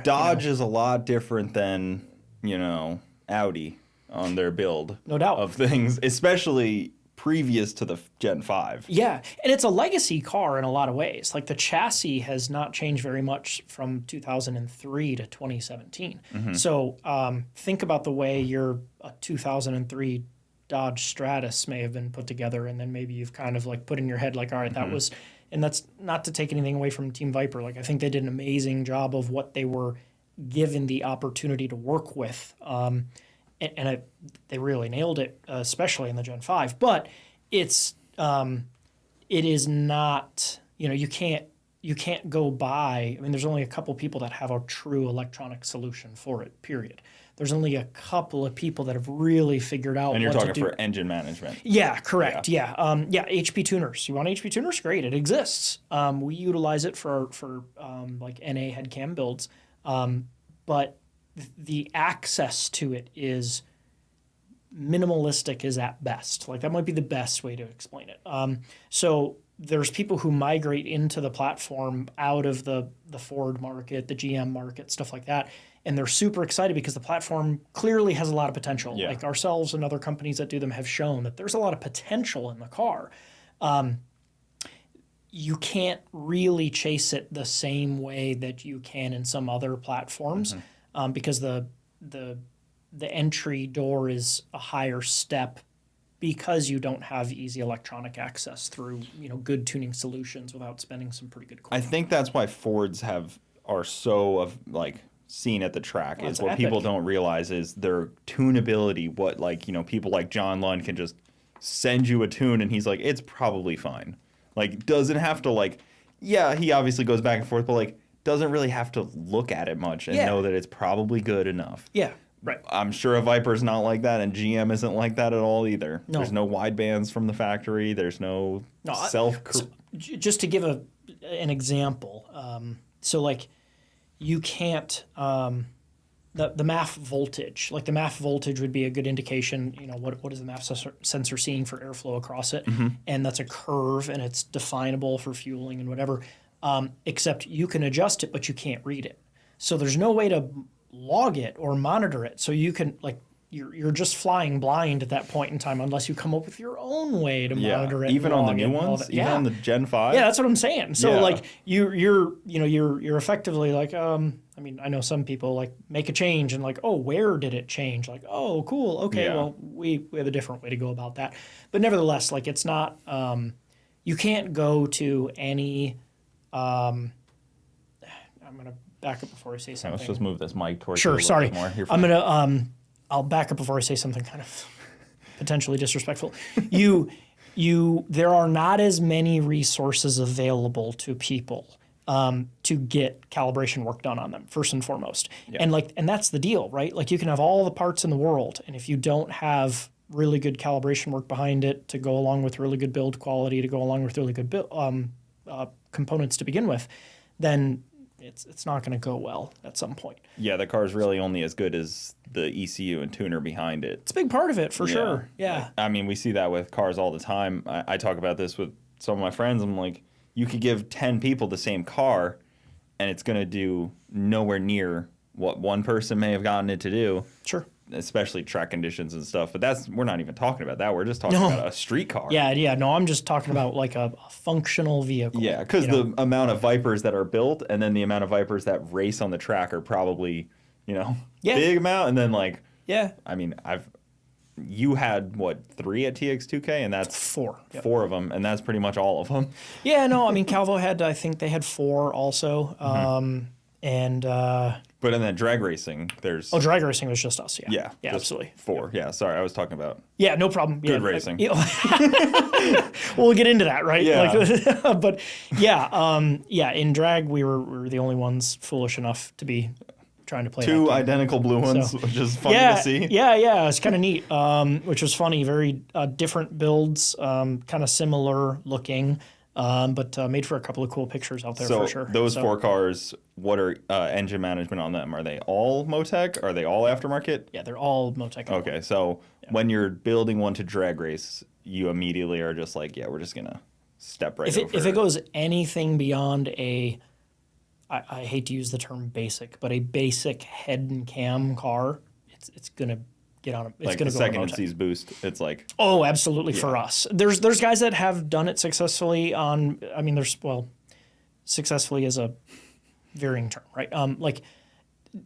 Dodge is a lot different than, Audi on their build. No doubt. Of things, especially previous to the Gen 5. Yeah, and it's a legacy car in a lot of ways. Like the chassis has not changed very much from 2003 to 2017. So think about the way your 2003 Dodge Stratus may have been put together, and then maybe you've kind of like put in your head like, all right, that was, and that's not to take anything away from Team Viper. Like I think they did an amazing job of what they were given the opportunity to work with. They really nailed it, especially in the Gen 5. But it is not, you can't go by. I mean, there's only a couple people that have a true electronic solution for it, period. There's only a couple of people that have really figured out what to do. And you're talking for engine management. Yeah, correct. Yeah. HP tuners. You want HP tuners? Great. It exists. We utilize it for like NA head cam builds. But the access to it is minimalistic is at best. Like that might be the best way to explain it. So there's people who migrate into the platform out of the Ford market, the GM market, stuff like that. And they're super excited because the platform clearly has a lot of potential. Yeah. Like ourselves and other companies that do them have shown that there's a lot of potential in the car. You can't really chase it the same way that you can in some other platforms because the entry door is a higher step because you don't have easy electronic access through good tuning solutions without spending some pretty good coin. I think that's why Fords are so seen at the track. Is what people don't realize is their tunability. What people like John Lund can just send you a tune and he's like, it's probably fine. Like, doesn't have to, he obviously goes back and forth, but, doesn't really have to look at it much and know that it's probably good enough. Yeah, right. I'm sure a Viper's not like that, and GM isn't like that at all either. No. There's no wide bands from the factory. There's no just to give an example, you can't... The MAF voltage, the MAF voltage would be a good indication, what is the MAF sensor seeing for airflow across it? And that's a curve, and it's definable for fueling and whatever, except you can adjust it, but you can't read it. So there's no way to log it or monitor it. So you can, you're just flying blind at that point in time unless you come up with your own way to monitor it. Even on the new ones, even on the Gen 5. Yeah, that's what I'm saying. So you're effectively I know some people make a change and where did it change? Oh, cool. Okay, well we have a different way to go about that. But nevertheless, it's not. You can't go to any. I'm gonna back up before I say something. Let's just move this mic towards you a little bit more. I'm gonna. I'll back up before I say something kind of potentially disrespectful. There are not as many resources available to people to get calibration work done on them, first and foremost. Yeah. And that's the deal, right? You can have all the parts in the world, and if you don't have really good calibration work behind it to go along with really good build quality, to go along with really good components to begin with, then it's not going to go well at some point. Yeah, the car's really only as good as the ECU and tuner behind it. It's a big part of it, for sure. Yeah. I mean, we see that with cars all the time. I talk about this with some of my friends. I'm like, you could give 10 people the same car, and it's going to do nowhere near what one person may have gotten it to do. Sure. Especially track conditions and stuff. But we're not even talking about that. We're just talking about a street car. Yeah. No, I'm just talking about a functional vehicle. Yeah, because the amount of Vipers that are built and then the amount of Vipers that race on the track are probably, big amount. And then I mean, you had, 3 at TX2K? And that's 4. Yep. 4 of them, and that's pretty much all of them. Yeah, no, I mean, Calvo I think they had 4 also. But in that drag racing, there's... Oh, drag racing was just us, yeah. Yeah, absolutely. 4, yeah. Sorry, I was talking about... Yeah, no problem. Good racing. We'll get into that, right? Yeah. But, in drag, we were the only ones foolish enough to be trying to play 2 identical blue ones, which is funny to see. Yeah, it's kind of neat, which was funny. Very different builds, kind of similar looking. But made for a couple of cool pictures out there for sure. Those 4 cars, what are engine management on them? Are they all Motec? Are they all aftermarket? Yeah, they're all Motec. Okay, so when you're building one to drag race, you immediately are just like, we're just going to step right over. If it goes anything beyond I hate to use the term basic, but a basic head and cam car, it's gonna get on. It's like gonna the go second on it sees boost, it's like, oh, absolutely for us. There's guys that have done it successfully on. I mean, successfully is a varying term, right? Like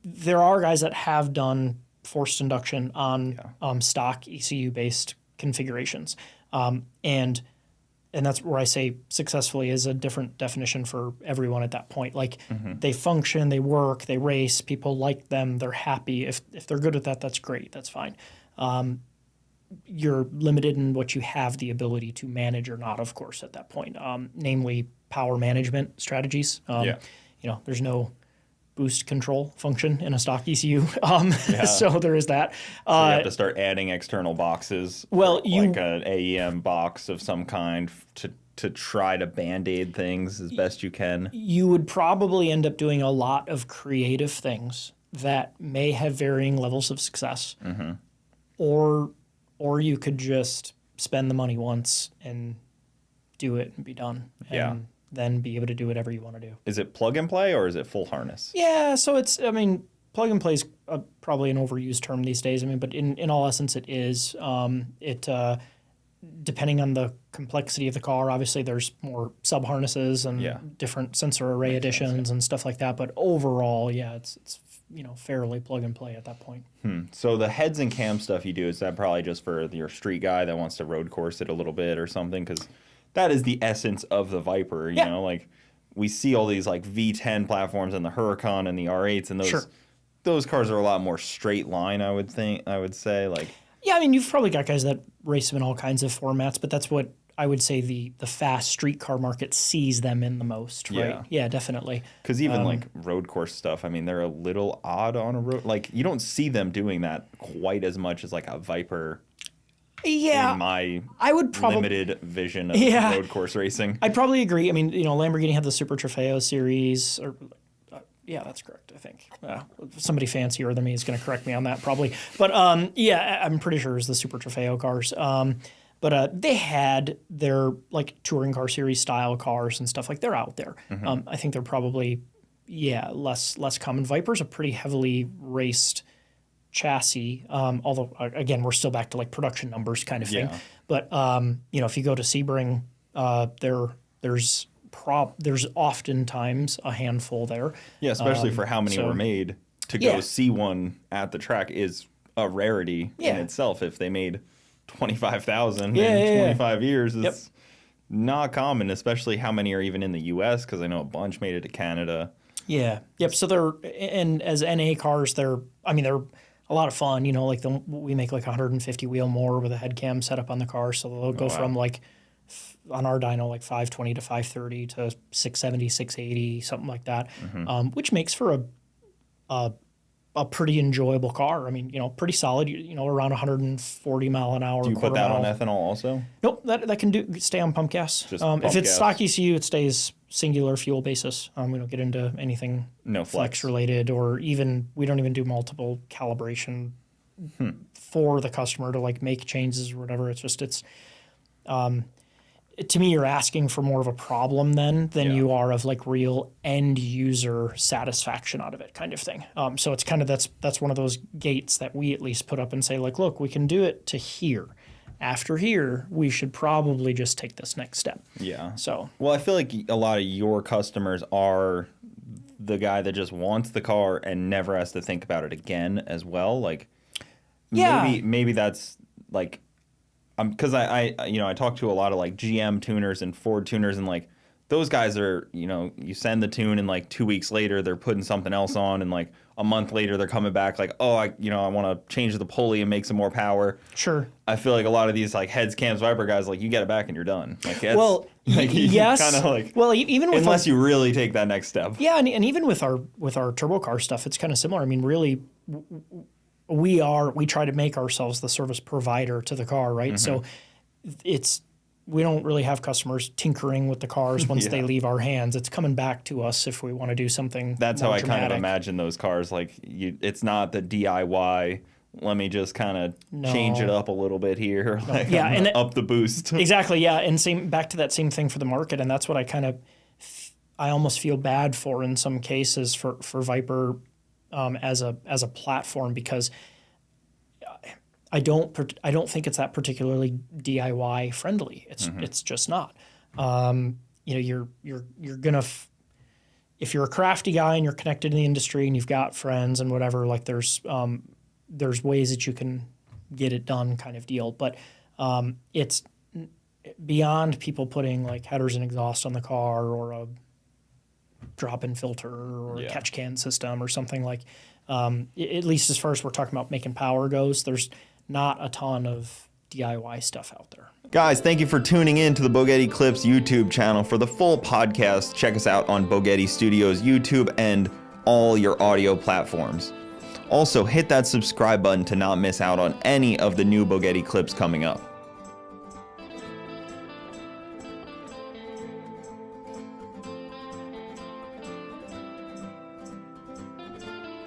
there are guys that have done forced induction on stock ECU based configurations, and that's where I say successfully is a different definition for everyone at that point. Like they function, they work, they race, people like them, they're happy. If they're good at that, that's great, that's fine. You're limited in what you have the ability to manage or not, of course, at that point, namely power management strategies. There's no boost control function in a stock ECU. So there is that. so you have to start adding external boxes. Well, like an AEM box of some kind to try to band-aid things as best you can. You would probably end up doing a lot of creative things that may have varying levels of success, or you could just spend the money once and do it and be done. And then be able to do whatever you want to do. Is it plug and play or is it full harness? Yeah, so plug and play is probably an overused term these days. But in all essence, it is. Depending on the complexity of the car, obviously there's more sub harnesses and different sensor array additions and stuff like that. But overall, it's fairly plug and play at that point. So the heads and cam stuff you do, is that probably just for your street guy that wants to road course it a little bit or something? Because that is the essence of the Viper, you know, like we see all these like V10 platforms and the Huracan and the R8s, and those cars are a lot more straight line, I would say. Like, yeah, you've probably got guys that race them in all kinds of formats, but that's what I would say the fast street car market sees them in the most, right? Yeah, definitely. Because even like road course stuff, they're a little odd on a road. Like you don't see them doing that quite as much as like a Viper. Yeah, in my limited vision of road course racing. I'd probably agree. Lamborghini had the Super Trofeo series, or that's correct, I think. Somebody fancier than me is going to correct me on that, probably. But I'm pretty sure it was the Super Trofeo cars. But they had their like touring car series style cars and stuff, like they're out there. I think they're probably less common. Viper's a pretty heavily raced chassis, although again we're still back to like production numbers kind of thing. But if you go to Sebring, there's oftentimes a handful there. Yeah, especially for how many were made. To go see one at the track is a rarity in itself. If they made 25,000 in 25 years, it's not common, especially how many are even in the U.S., because I know a bunch made it to Canada. Yeah. Yep. So as NA cars, they're a lot of fun, like we make like 150 wheel more with a head cam set up on the car. So they'll go from like on our dyno, like 520 to 530 to 670, 680, something like that, which makes for a pretty enjoyable car. Pretty solid, around 140 mile an hour. Do you put that on ethanol also? Nope, that can stay on pump gas. Just pump gas. If it's stock ECU, it stays singular fuel basis. We don't get into anything flex related, or even we don't even do multiple calibration for the customer to like make changes or whatever. It's just to me, you're asking for more of a problem than you are of like real end user satisfaction out of it, kind of thing. So it's kind of that's one of those gates that we at least put up and say like, look, we can do it to here. After here, we should probably just take this next step. Yeah. So. Well, I feel like a lot of your customers are the guy that just wants the car and never has to think about it again as well. Like, maybe that's like, because I talk to a lot of like GM tuners and Ford tuners, and like those guys are, you send the tune and like 2 weeks later they're putting something else on, and like a month later they're coming back like, oh, I want to change the pulley and make some more power. Sure. I feel like a lot of these like heads, cams, Viper guys, like you get it back and you're done. Like, yes. Kind of like, well, even with unless you really take that next step. Yeah, and even with our turbo car stuff, it's kind of similar. Really, we try to make ourselves the service provider to the car, right? So we don't really have customers tinkering with the cars once they leave our hands. It's coming back to us if we want to do something. That's how I kind of imagine those cars. Like it's not the DIY. Let me just kind of change it up a little bit here. Like and up the boost. Exactly. Yeah, and back to that same thing for the market, and that's what I kind of I almost feel bad for in some cases for Viper as a platform, because I don't think it's that particularly DIY friendly. It's just not. You're gonna if you're a crafty guy and you're connected in the industry and you've got friends and whatever, like there's ways that you can get it done, kind of deal. But it's beyond people putting like headers and exhaust on the car, or a drop-in filter, or a catch can system or something like. At least as far as we're talking about making power goes, there's not a ton of DIY stuff out there. Guys, thank you for tuning in to the Bogetti Clips YouTube channel. For the full podcast, check us out on Bogetti Studios YouTube and all your audio platforms. Also, hit that subscribe button to not miss out on any of the new Bogetti clips coming up.